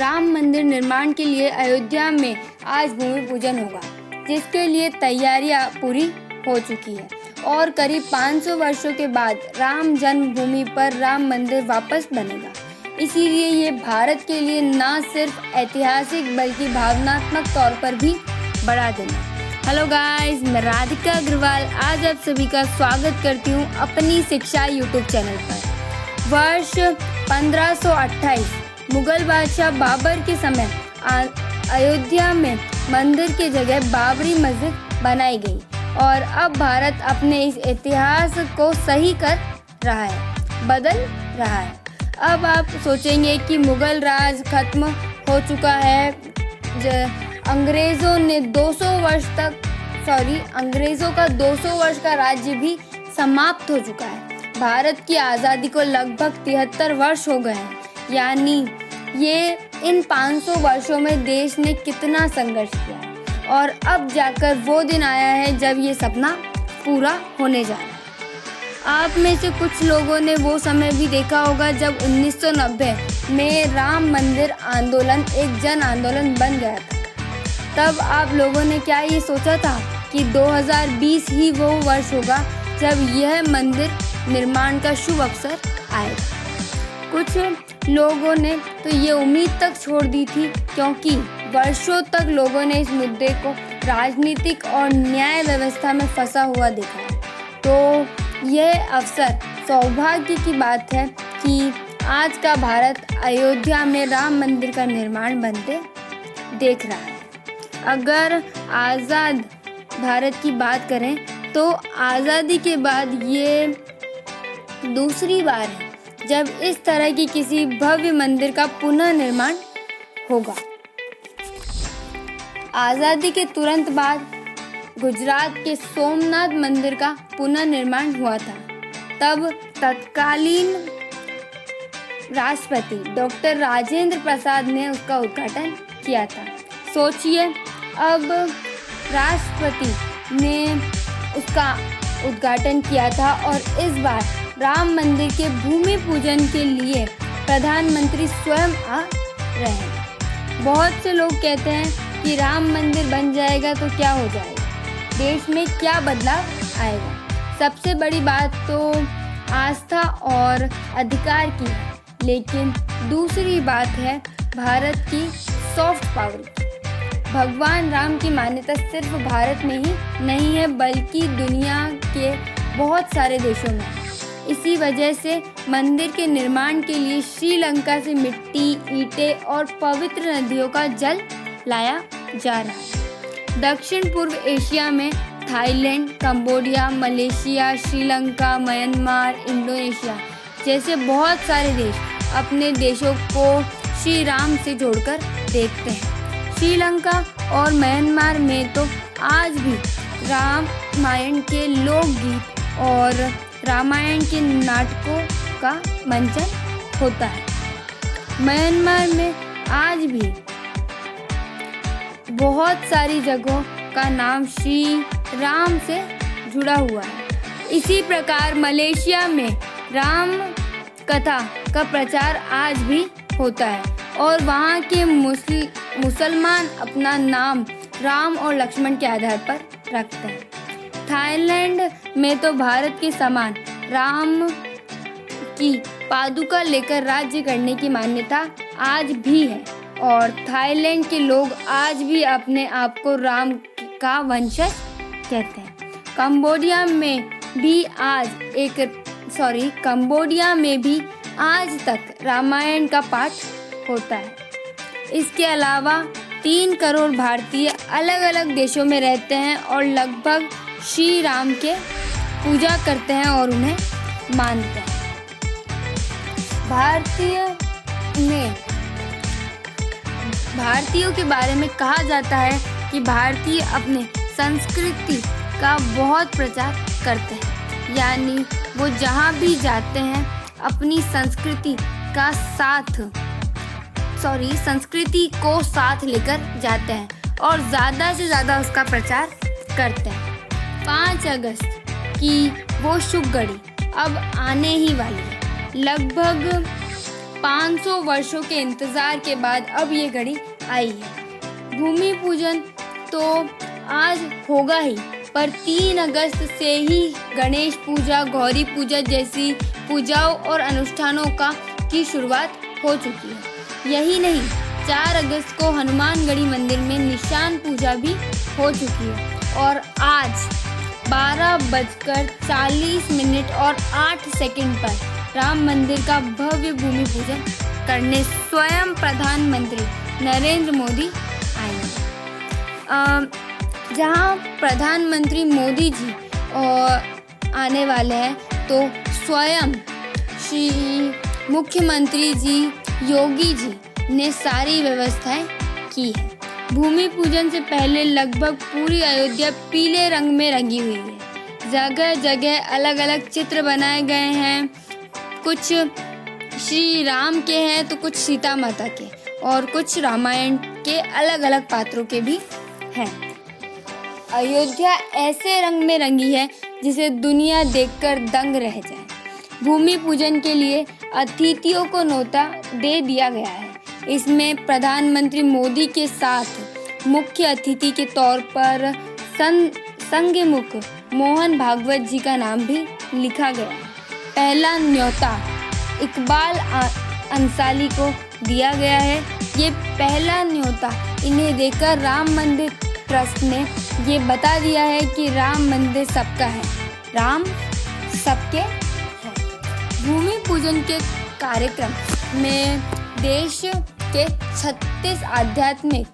राम मंदिर निर्माण के लिए अयोध्या में आज भूमि पूजन होगा, जिसके लिए तैयारियां पूरी हो चुकी है और करीब 500 वर्षों के बाद राम जन्मभूमि पर राम मंदिर वापस बनेगा। इसीलिए ये भारत के लिए न सिर्फ ऐतिहासिक बल्कि भावनात्मक तौर पर भी बड़ा दिन है। हेलो गाइस, मैं राधिका अग्रवाल आज आप सभी का स्वागत करती हूँ अपनी शिक्षा यूट्यूब चैनल पर। वर्ष 1528 मुगल बादशाह बाबर के समय अयोध्या में मंदिर की जगह बाबरी मस्जिद बनाई गई और अब भारत अपने इस इतिहास को सही कर रहा है, बदल रहा है। अब आप सोचेंगे कि मुगल राज खत्म हो चुका है, अंग्रेज़ों का 200 वर्ष का राज्य भी समाप्त हो चुका है। भारत की आज़ादी को लगभग 73 वर्ष हो गए हैं, यानी ये इन 500 वर्षों में देश ने कितना संघर्ष किया है और अब जाकर वो दिन आया है जब ये सपना पूरा होने जा रहा है। आप में से कुछ लोगों ने वो समय भी देखा होगा जब 1990 में राम मंदिर आंदोलन एक जन आंदोलन बन गया था। तब आप लोगों ने क्या ये सोचा था कि 2020 ही वो वर्ष होगा जब यह मंदिर निर्माण का शुभ अवसर आएगा। कुछ लोगों ने तो ये उम्मीद तक छोड़ दी थी, क्योंकि वर्षों तक लोगों ने इस मुद्दे को राजनीतिक और न्याय व्यवस्था में फंसा हुआ देखा है। तो यह अवसर सौभाग्य की बात है कि आज का भारत अयोध्या में राम मंदिर का निर्माण बनते देख रहा है। अगर आज़ाद भारत की बात करें तो आज़ादी के बाद ये दूसरी बार है जब इस तरह की किसी भव्य मंदिर का पुनः निर्माण होगा। आज़ादी के तुरंत बाद गुजरात के सोमनाथ मंदिर का पुनः निर्माण हुआ था। तब तत्कालीन राष्ट्रपति डॉक्टर राजेंद्र प्रसाद ने उसका उद्घाटन किया था। सोचिए, अब राष्ट्रपति ने उसका उद्घाटन किया था और इस बार राम मंदिर के भूमि पूजन के लिए प्रधानमंत्री स्वयं आ रहे हैं। बहुत से लोग कहते हैं कि राम मंदिर बन जाएगा तो क्या हो जाएगा, देश में क्या बदलाव आएगा। सबसे बड़ी बात तो आस्था और अधिकार की है, लेकिन दूसरी बात है भारत की सॉफ्ट पावर की। भगवान राम की मान्यता सिर्फ भारत में ही नहीं है, बल्कि दुनिया के बहुत सारे देशों में। इसी वजह से मंदिर के निर्माण के लिए श्रीलंका से मिट्टी, ईंटें और पवित्र नदियों का जल लाया जा रहा है। दक्षिण पूर्व एशिया में Thailand, Cambodia, Malaysia, Sri Lanka, Myanmar, Indonesia जैसे बहुत सारे देश अपने देशों को श्री राम से जोड़कर देखते हैं। श्रीलंका और म्यांमार में तो आज भी रामायण के लोकगीत और रामायण के नाटकों का मंचन होता है। म्यांमार में आज भी बहुत सारी जगहों का नाम श्री राम से जुड़ा हुआ है। इसी प्रकार मलेशिया में राम कथा का प्रचार आज भी होता है और वहाँ के मुसलमान अपना नाम राम और लक्ष्मण के आधार पर रखते हैं। थाईलैंड में तो भारत के समान राम की पादुका लेकर राज्य करने की मान्यता आज भी है और थाईलैंड के लोग आज भी अपने आप को राम का वंशज कहते हैं। कंबोडिया में भी आज तक रामायण का पाठ होता है। इसके अलावा 3 करोड़ भारतीय अलग अलग देशों में रहते हैं और लगभग श्री राम के पूजा करते हैं और उन्हें मानते हैं। भारतीयों के बारे में कहा जाता है कि भारतीय अपने संस्कृति का बहुत प्रचार करते हैं, यानी वो जहाँ भी जाते हैं अपनी संस्कृति को साथ लेकर जाते हैं और ज़्यादा से ज़्यादा उसका प्रचार करते हैं। 5 अगस्त की वो शुभ घड़ी अब आने ही वाली है। लगभग 500 वर्षों के इंतज़ार के बाद अब ये घड़ी आई है। भूमि पूजन तो आज होगा ही, पर 3 अगस्त से ही गणेश पूजा, गौरी पूजा जैसी पूजाओं और अनुष्ठानों की शुरुआत हो चुकी है। यही नहीं, 4 अगस्त को हनुमानगढ़ी मंदिर में निशान पूजा भी हो चुकी है और आज 12:40 और 8 सेकंड पर राम मंदिर का भव्य भूमि पूजन करने स्वयं प्रधानमंत्री नरेंद्र मोदी आएंगे। जहां प्रधानमंत्री मोदी जी आने वाले हैं तो स्वयं श्री मुख्यमंत्री जी योगी जी ने सारी व्यवस्थाएं की है। भूमि पूजन से पहले लगभग पूरी अयोध्या पीले रंग में रंगी हुई है। जगह जगह अलग अलग चित्र बनाए गए हैं, कुछ श्री राम के हैं तो कुछ सीता माता के और कुछ रामायण के अलग अलग पात्रों के भी हैं। अयोध्या ऐसे रंग में रंगी है जिसे दुनिया देखकर दंग रह जाए। भूमि पूजन के लिए अतिथियों को न्योता दे दिया गया है। इसमें प्रधानमंत्री मोदी के साथ मुख्य अतिथि के तौर पर संघमुख मोहन भागवत जी का नाम भी लिखा गया है। पहला न्योता इकबाल अंसारी को दिया गया है। ये पहला न्योता इन्हें देकर राम मंदिर ट्रस्ट ने ये बता दिया है कि राम मंदिर सबका है, राम सबके है। भूमि पूजन के कार्यक्रम में देश के 36 आध्यात्मिक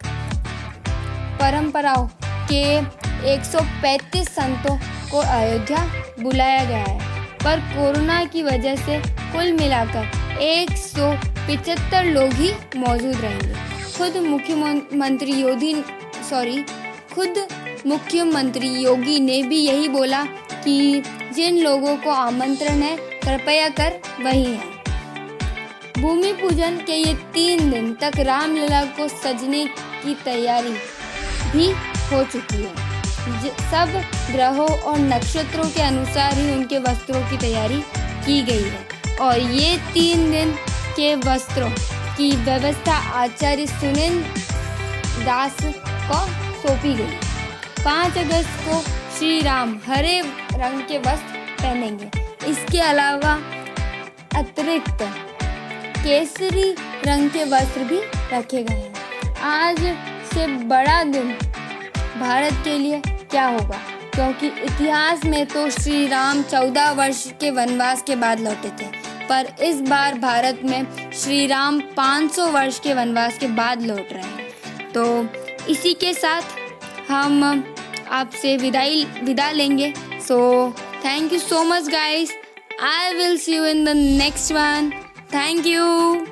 परंपराओं के 135 संतों को अयोध्या बुलाया गया है, पर कोरोना की वजह से कुल मिलाकर 175 लोग ही मौजूद रहेंगे। खुद मुख्यमंत्री योगी ने भी यही बोला कि जिन लोगों को आमंत्रण है कृपया कर वही हैं। भूमि पूजन के ये 3 दिन तक रामलला को सजने की तैयारी भी हो चुकी है। सब ग्रहों और नक्षत्रों के अनुसार ही उनके वस्त्रों की तैयारी की गई है और ये 3 दिन के वस्त्रों की व्यवस्था आचार्य सुनील दास को सौंपी गई। 5 अगस्त को श्री राम हरे रंग के वस्त्र पहनेंगे। इसके अलावा अतिरिक्त केसरी रंग के वस्त्र भी रखे गए हैं। आज से बड़ा दिन भारत के लिए क्या होगा, क्योंकि इतिहास में तो श्री राम 14 वर्ष के वनवास के बाद लौटे थे, पर इस बार भारत में श्री राम 500 वर्ष के वनवास के बाद लौट रहे हैं। तो इसी के साथ हम आपसे विदा लेंगे। So thank you so much guys. I will see you in the next one. Thank you.